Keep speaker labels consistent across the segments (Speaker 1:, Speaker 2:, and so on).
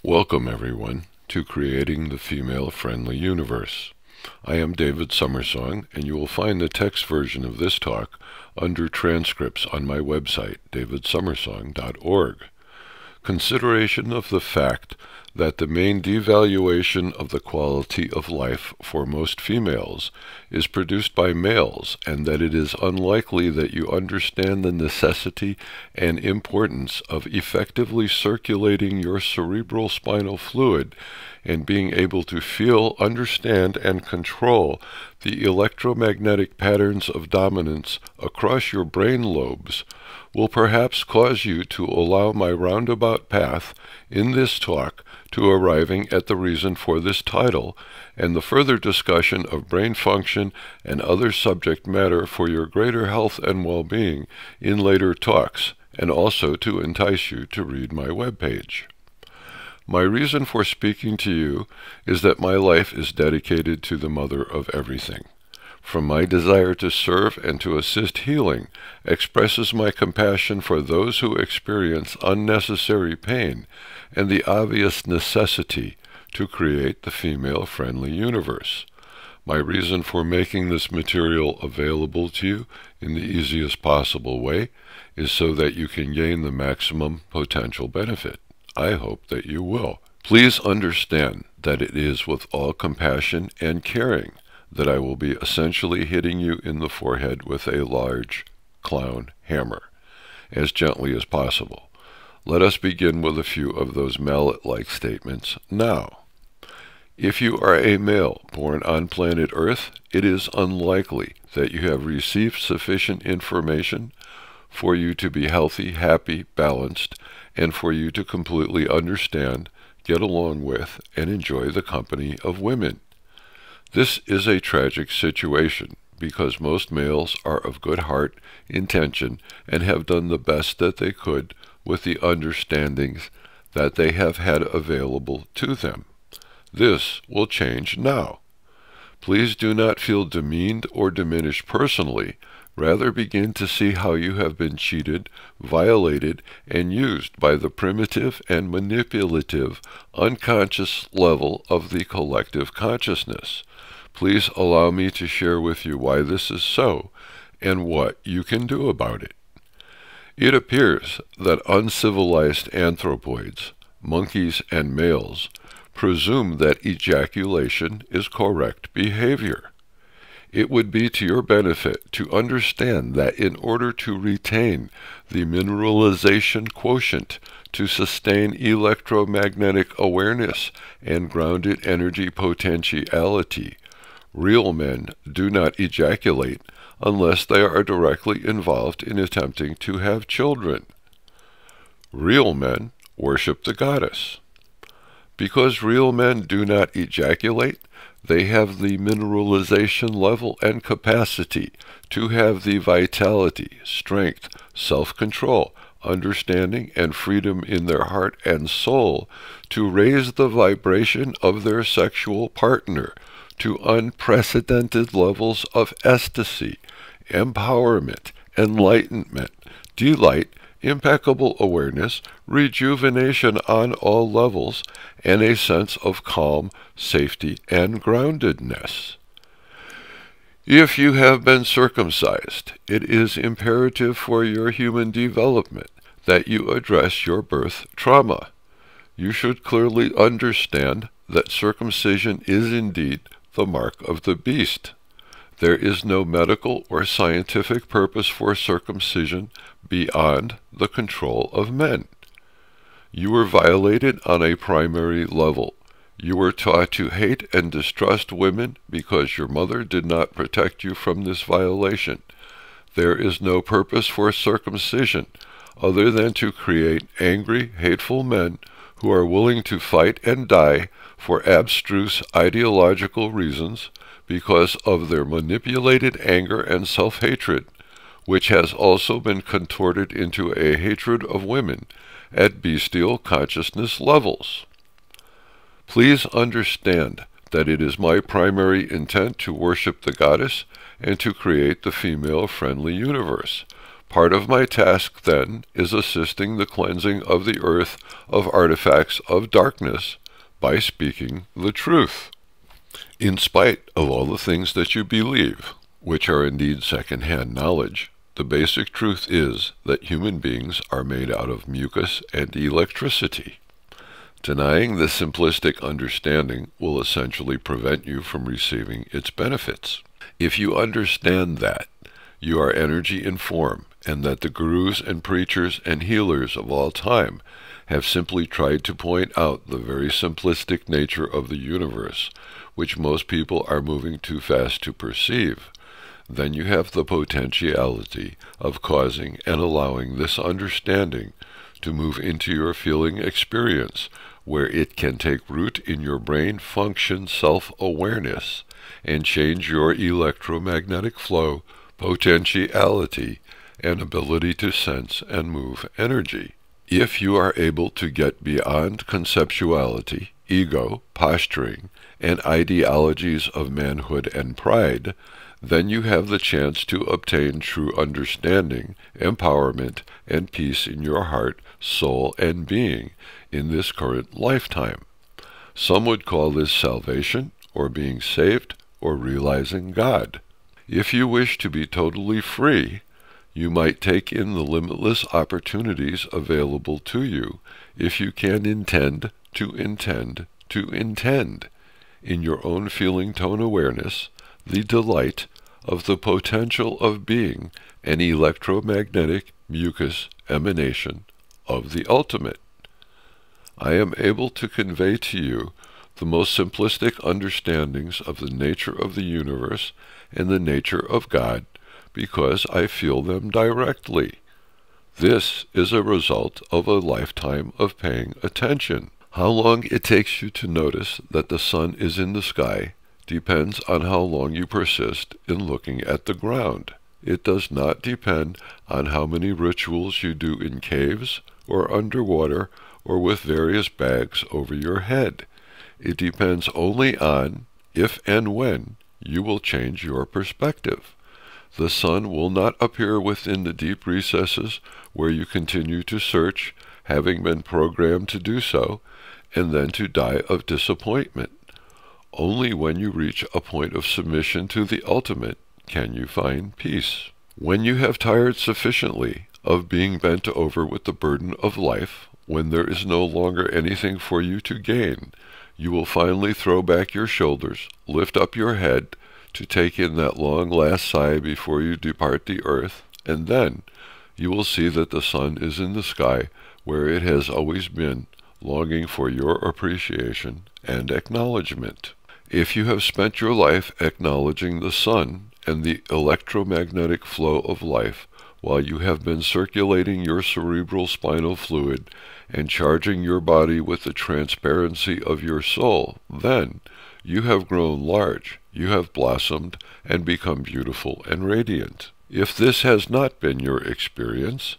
Speaker 1: Welcome, everyone, to Creating the Female-Friendly Universe. I am David Summersong, and you will find the text version of this talk under transcripts on my website, davidsummersong.org. Consideration of the fact that the main devaluation of the quality of life for most females is produced by males, and that it is unlikely that you understand the necessity and importance of effectively circulating your cerebral spinal fluid and being able to feel, understand, and control the electromagnetic patterns of dominance across your brain lobes will perhaps cause you to allow my roundabout path in this talk to arriving at the reason for this title and the further discussion of brain function and other subject matter for your greater health and well-being in later talks, and also to entice you to read my webpage. My reason for speaking to you is that my life is dedicated to the mother of everything. From my desire to serve and to assist healing expresses my compassion for those who experience unnecessary pain and the obvious necessity to create the female-friendly universe. My reason for making this material available to you in the easiest possible way is so that you can gain the maximum potential benefit. I hope that you will. Please understand that it is with all compassion and caring that I will be essentially hitting you in the forehead with a large clown hammer, as gently as possible. Let us begin with a few of those mallet-like statements now. If you are a male born on planet Earth, it is unlikely that you have received sufficient information for you to be healthy, happy, balanced, and for you to completely understand, get along with, and enjoy the company of women. This is a tragic situation because most males are of good heart, intention, and have done the best that they could with the understandings that they have had available to them. This will change now. Please do not feel demeaned or diminished personally. Rather begin to see how you have been cheated, violated, and used by the primitive and manipulative unconscious level of the collective consciousness. Please allow me to share with you why this is so and what you can do about it. It appears that uncivilized anthropoids, monkeys and males, presume that ejaculation is correct behavior. It would be to your benefit to understand that in order to retain the mineralization quotient to sustain electromagnetic awareness and grounded energy potentiality, real men do not ejaculate unless they are directly involved in attempting to have children. Real men worship the goddess. Because real men do not ejaculate, they have the mineralization level and capacity to have the vitality, strength, self-control, understanding, and freedom in their heart and soul to raise the vibration of their sexual partner to unprecedented levels of ecstasy, empowerment, enlightenment, delight, impeccable awareness, rejuvenation on all levels, and a sense of calm, safety, and groundedness. If you have been circumcised, it is imperative for your human development that you address your birth trauma. You should clearly understand that circumcision is indeed the mark of the beast. There is no medical or scientific purpose for circumcision beyond the control of men. You were violated on a primary level. You were taught to hate and distrust women because your mother did not protect you from this violation. There is no purpose for circumcision other than to create angry, hateful men who are willing to fight and die for abstruse ideological reasons because of their manipulated anger and self-hatred, which has also been contorted into a hatred of women at bestial consciousness levels. Please understand that it is my primary intent to worship the goddess and to create the female-friendly universe. Part of my task, then, is assisting the cleansing of the earth of artifacts of darkness by speaking the truth. In spite of all the things that you believe, which are indeed second-hand knowledge, the basic truth is that human beings are made out of mucus and electricity. Denying this simplistic understanding will essentially prevent you from receiving its benefits. If you understand that you are energy in form, and that the gurus and preachers and healers of all time have simply tried to point out the very simplistic nature of the universe, which most people are moving too fast to perceive, then you have the potentiality of causing and allowing this understanding to move into your feeling experience, where it can take root in your brain function self-awareness and change your electromagnetic flow, potentiality, and ability to sense and move energy. If you are able to get beyond conceptuality, ego, posturing, and ideologies of manhood and pride, then you have the chance to obtain true understanding, empowerment, and peace in your heart, soul, and being in this current lifetime. Some would call this salvation, or being saved, or realizing God. If you wish to be totally free, you might take in the limitless opportunities available to you if you can intend to intend to intend, in your own feeling tone awareness, the delight of the potential of being an electromagnetic mucus emanation of the ultimate. I am able to convey to you the most simplistic understandings of the nature of the universe and the nature of God because I feel them directly. This is a result of a lifetime of paying attention. How long it takes you to notice that the sun is in the sky depends on how long you persist in looking at the ground. It does not depend on how many rituals you do in caves or underwater or with various bags over your head. It depends only on if and when you will change your perspective. The sun will not appear within the deep recesses where you continue to search, having been programmed to do so, and then to die of disappointment. Only when you reach a point of submission to the ultimate can you find peace. When you have tired sufficiently of being bent over with the burden of life, when there is no longer anything for you to gain, you will finally throw back your shoulders, lift up your head, to take in that long last sigh before you depart the earth, and then you will see that the sun is in the sky where it has always been, longing for your appreciation and acknowledgement. If you have spent your life acknowledging the sun and the electromagnetic flow of life while you have been circulating your cerebral spinal fluid and charging your body with the transparency of your soul, then you have grown large, you have blossomed and become beautiful and radiant. If this has not been your experience,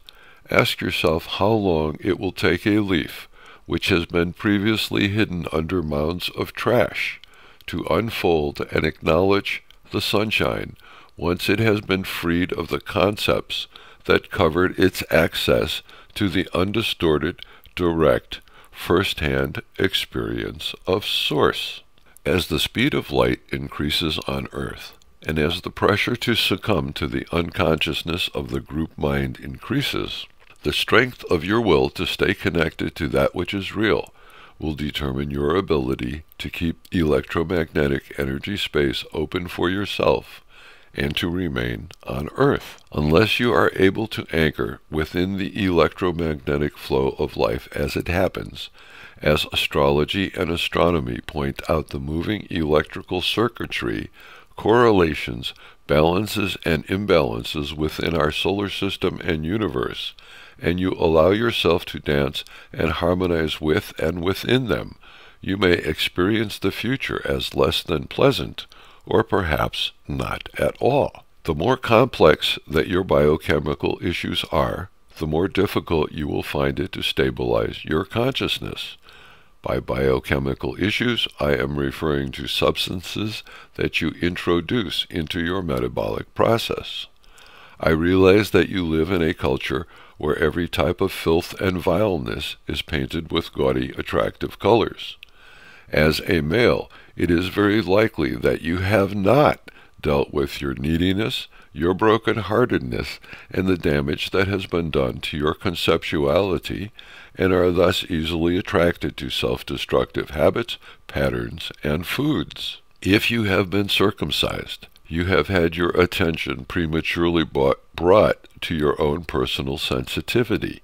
Speaker 1: ask yourself how long it will take a leaf, which has been previously hidden under mounds of trash, to unfold and acknowledge the sunshine once it has been freed of the concepts that covered its access to the undistorted, direct, first-hand experience of Source. As the speed of light increases on Earth, and as the pressure to succumb to the unconsciousness of the group mind increases, the strength of your will to stay connected to that which is real will determine your ability to keep electromagnetic energy space open for yourself and to remain on Earth. Unless you are able to anchor within the electromagnetic flow of life as it happens, as astrology and astronomy point out the moving electrical circuitry, correlations, balances, and imbalances within our solar system and universe, and you allow yourself to dance and harmonize with and within them, you may experience the future as less than pleasant, or perhaps not at all. The more complex that your biochemical issues are, the more difficult you will find it to stabilize your consciousness. By biochemical issues, I am referring to substances that you introduce into your metabolic process. I realize that you live in a culture where every type of filth and vileness is painted with gaudy, attractive colors. As a male, it is very likely that you have not dealt with your neediness, your broken-heartedness, and the damage that has been done to your conceptuality, and are thus easily attracted to self-destructive habits, patterns, and foods. If you have been circumcised, you have had your attention prematurely brought to your own personal sensitivity.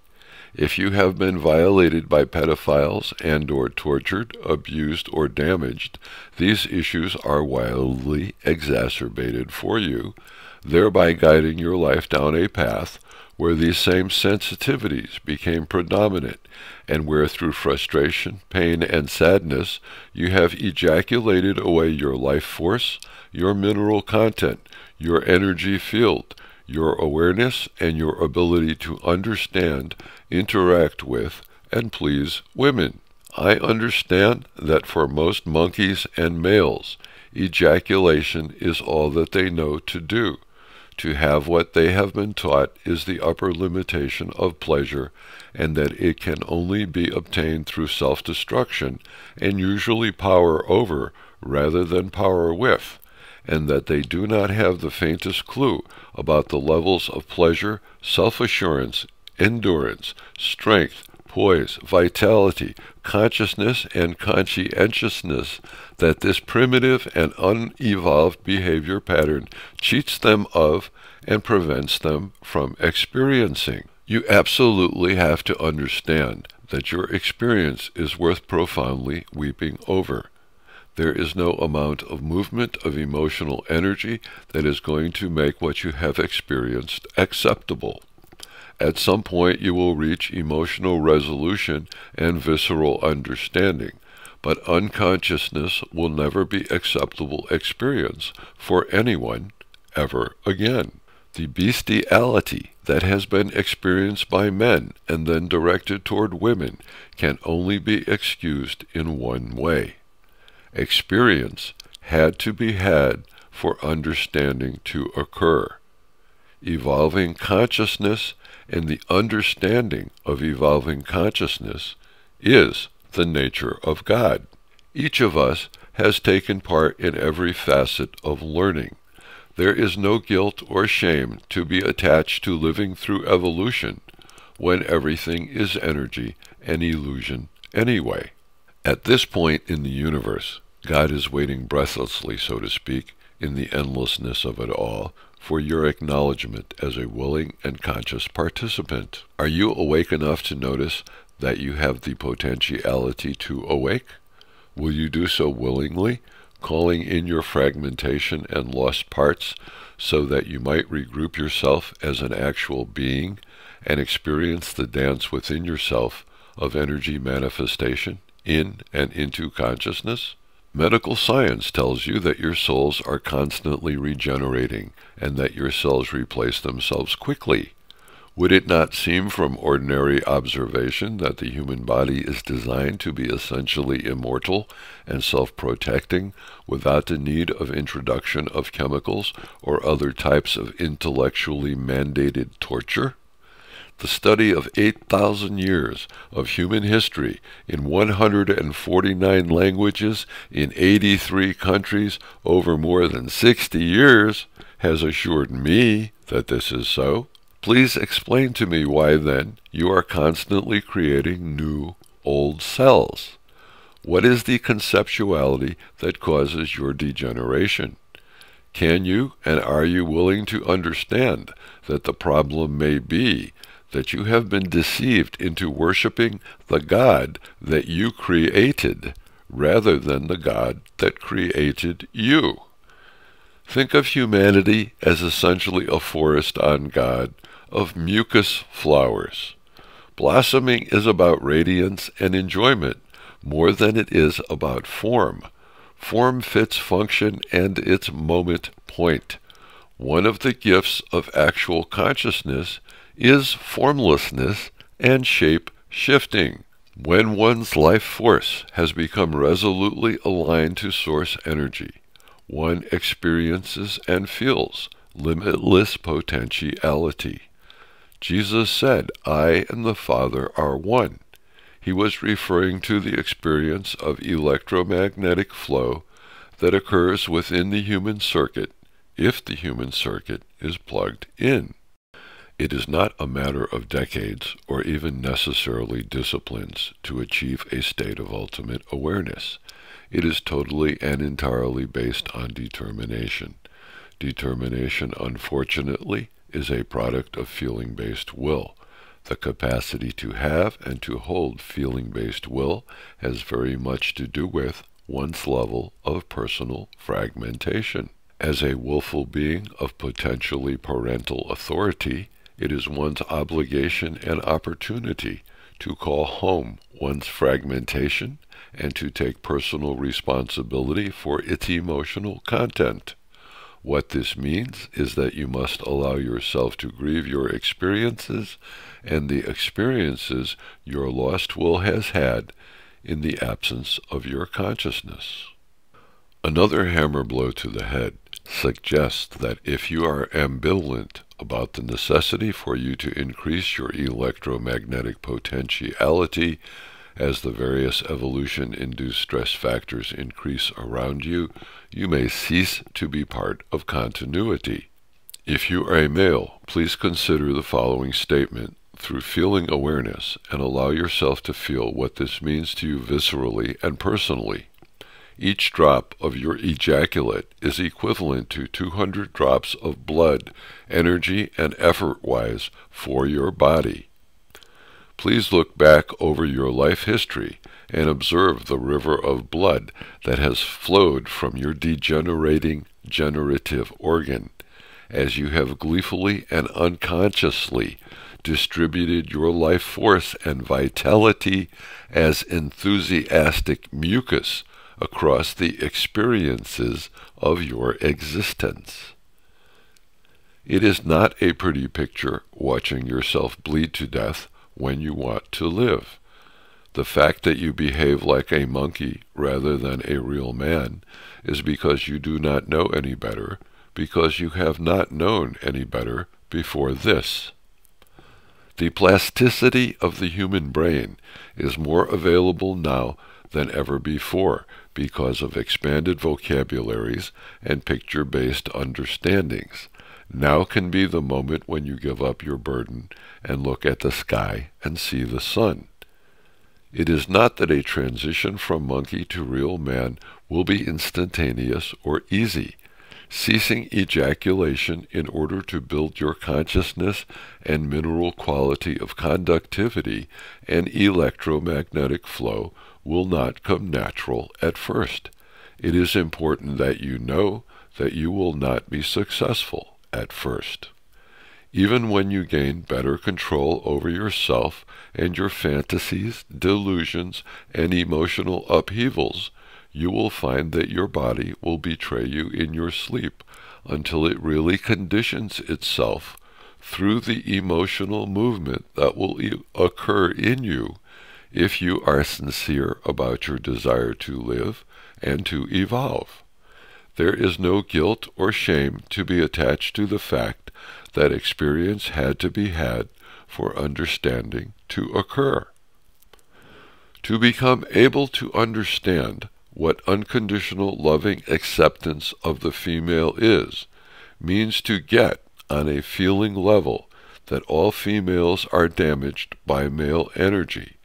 Speaker 1: If you have been violated by pedophiles and/or tortured, abused, or damaged, these issues are wildly exacerbated for you, thereby guiding your life down a path where these same sensitivities became predominant, and where through frustration, pain, and sadness you have ejaculated away your life force, your mineral content, your energy field, your awareness, and your ability to understand, interact with, and please women. I understand that for most monkeys and males, ejaculation is all that they know to do. To have what they have been taught is the upper limitation of pleasure, and that it can only be obtained through self-destruction, and usually power over rather than power with, and that they do not have the faintest clue about the levels of pleasure, self-assurance, endurance, strength, poise, vitality, consciousness, and conscientiousness that this primitive and unevolved behavior pattern cheats them of and prevents them from experiencing. You absolutely have to understand that your experience is worth profoundly weeping over. There is no amount of movement of emotional energy that is going to make what you have experienced acceptable. At some point you will reach emotional resolution and visceral understanding, but unconsciousness will never be acceptable experience for anyone ever again. The bestiality that has been experienced by men and then directed toward women can only be excused in one way. Experience had to be had for understanding to occur. Evolving consciousness and the understanding of evolving consciousness is the nature of God. Each of us has taken part in every facet of learning. There is no guilt or shame to be attached to living through evolution when everything is energy and illusion anyway. At this point in the universe, God is waiting breathlessly, so to speak, in the endlessness of it all, for your acknowledgement as a willing and conscious participant. Are you awake enough to notice that you have the potentiality to awake? Will you do so willingly, calling in your fragmentation and lost parts so that you might regroup yourself as an actual being and experience the dance within yourself of energy manifestation in and into consciousness? Medical science tells you that your souls are constantly regenerating and that your cells replace themselves quickly. Would it not seem from ordinary observation that the human body is designed to be essentially immortal and self-protecting without the need of introduction of chemicals or other types of intellectually mandated torture? The study of 8,000 years of human history in 149 languages in 83 countries over more than 60 years has assured me that this is so. Please explain to me why, then, you are constantly creating new, old cells. What is the conceptuality that causes your degeneration? Can you and are you willing to understand that the problem may be that you have been deceived into worshiping the God that you created rather than the God that created you? Think of humanity as essentially a forest on God of mucus flowers. Blossoming is about radiance and enjoyment more than it is about form. Form fits function and its moment point. One of the gifts of actual consciousness is formlessness and shape-shifting. When one's life force has become resolutely aligned to source energy, one experiences and feels limitless potentiality. Jesus said, "I and the Father are one." He was referring to the experience of electromagnetic flow that occurs within the human circuit if the human circuit is plugged in. It is not a matter of decades or even necessarily disciplines to achieve a state of ultimate awareness. It is totally and entirely based on determination. Determination, unfortunately, is a product of feeling-based will. The capacity to have and to hold feeling-based will has very much to do with one's level of personal fragmentation. As a willful being of potentially parental authority, it is one's obligation and opportunity to call home one's fragmentation and to take personal responsibility for its emotional content. What this means is that you must allow yourself to grieve your experiences and the experiences your lost will has had in the absence of your consciousness. Another hammer blow to the head suggests that if you are ambivalent about the necessity for you to increase your electromagnetic potentiality as the various evolution-induced stress factors increase around you, you may cease to be part of continuity. If you are a male, please consider the following statement through feeling awareness and allow yourself to feel what this means to you viscerally and personally. Each drop of your ejaculate is equivalent to 200 drops of blood, energy and effort-wise, for your body. Please look back over your life history and observe the river of blood that has flowed from your degenerating generative organ, as you have gleefully and unconsciously distributed your life force and vitality as enthusiastic mucus across the experiences of your existence. It is not a pretty picture watching yourself bleed to death when you want to live. The fact that you behave like a monkey rather than a real man is because you do not know any better, because you have not known any better before this. The plasticity of the human brain is more available now than ever before because of expanded vocabularies and picture-based understandings. Now can be the moment when you give up your burden and look at the sky and see the sun. It is not that a transition from monkey to real man will be instantaneous or easy. Ceasing ejaculation in order to build your consciousness and mineral quality of conductivity and electromagnetic flow will not come natural at first. It is important that you know that you will not be successful at first. Even when you gain better control over yourself and your fantasies, delusions, and emotional upheavals, you will find that your body will betray you in your sleep until it really conditions itself through the emotional movement that will occur in you if you are sincere about your desire to live and to evolve. There is no guilt or shame to be attached to the fact that experience had to be had for understanding to occur. To become able to understand what unconditional loving acceptance of the female is, means to get on a feeling level that all females are damaged by male energy,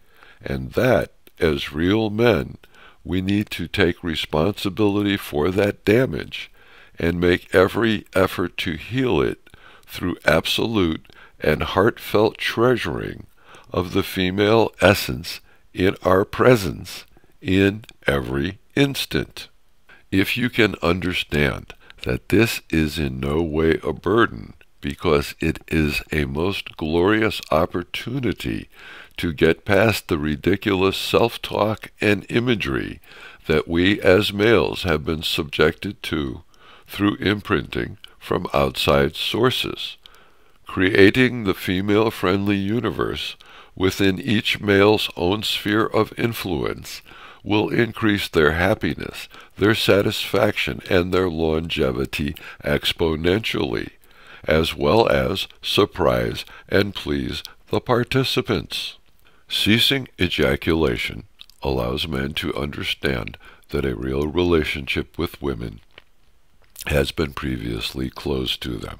Speaker 1: and that, as real men, we need to take responsibility for that damage and make every effort to heal it through absolute and heartfelt treasuring of the female essence in our presence in every instant. If you can understand that this is in no way a burden, because it is a most glorious opportunity to get past the ridiculous self-talk and imagery that we as males have been subjected to through imprinting from outside sources, creating the female-friendly universe within each male's own sphere of influence will increase their happiness, their satisfaction, and their longevity exponentially. as well as surprise and please the participants. Ceasing ejaculation allows men to understand that a real relationship with women has been previously closed to them.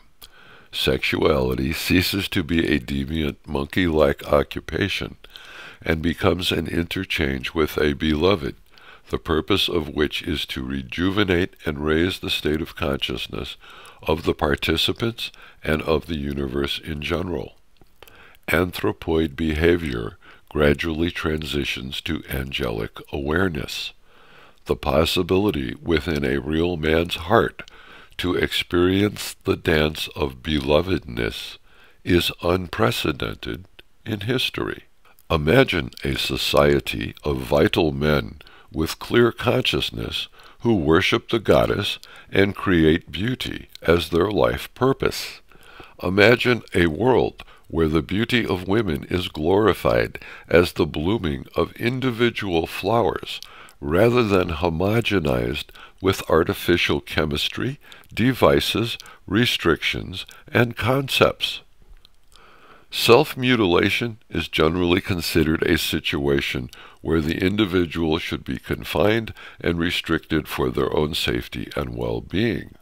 Speaker 1: Sexuality ceases to be a deviant, monkey-like occupation and becomes an interchange with a beloved, the purpose of which is to rejuvenate and raise the state of consciousness of the participants and of the universe in general. Anthropoid behavior gradually transitions to angelic awareness. The possibility within a real man's heart to experience the dance of belovedness is unprecedented in history. Imagine a society of vital men with clear consciousness who worship the goddess and create beauty as their life purpose. Imagine a world where the beauty of women is glorified as the blooming of individual flowers, rather than homogenized with artificial chemistry, devices, restrictions, and concepts. Self-mutilation is generally considered a situation where the individual should be confined and restricted for their own safety and well-being.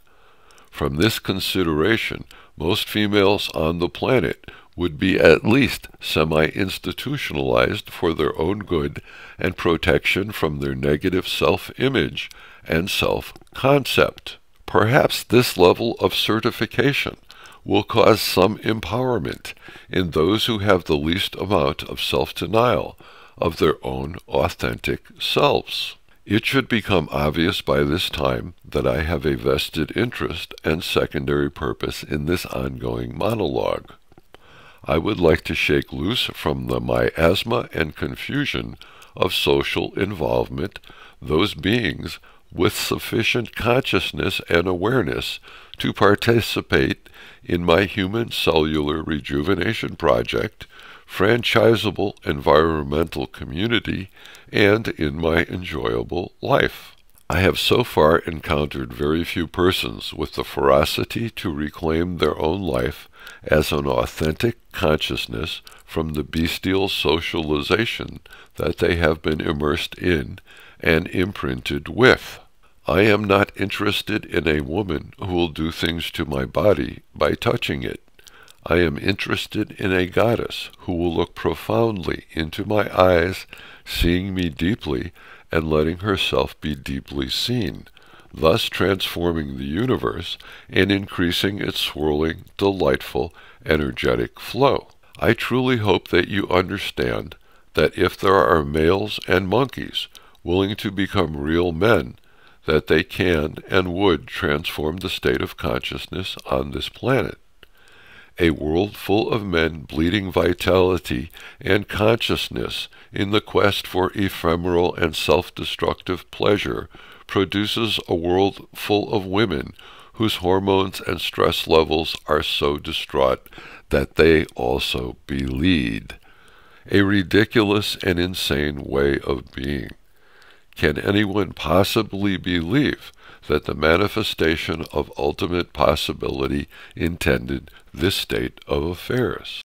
Speaker 1: From this consideration, most females on the planet would be at least semi-institutionalized for their own good and protection from their negative self-image and self-concept. Perhaps this level of certification will cause some empowerment in those who have the least amount of self-denial of their own authentic selves. It should become obvious by this time that I have a vested interest and secondary purpose in this ongoing monologue. I would like to shake loose from the miasma and confusion of social involvement those beings with sufficient consciousness and awareness to participate in my human cellular rejuvenation project, franchisable environmental community, and in my enjoyable life. I have so far encountered very few persons with the ferocity to reclaim their own life as an authentic consciousness from the bestial socialization that they have been immersed in and imprinted with. I am not interested in a woman who will do things to my body by touching it. I am interested in a goddess who will look profoundly into my eyes, seeing me deeply and letting herself be deeply seen, thus transforming the universe and increasing its swirling, delightful, energetic flow. I truly hope that you understand that if there are males and monkeys willing to become real men, that they can and would transform the state of consciousness on this planet. A world full of men bleeding vitality and consciousness in the quest for ephemeral and self-destructive pleasure produces a world full of women whose hormones and stress levels are so distraught that they also bleed. A ridiculous and insane way of being. Can anyone possibly believe that the manifestation of ultimate possibility intended this state of affairs?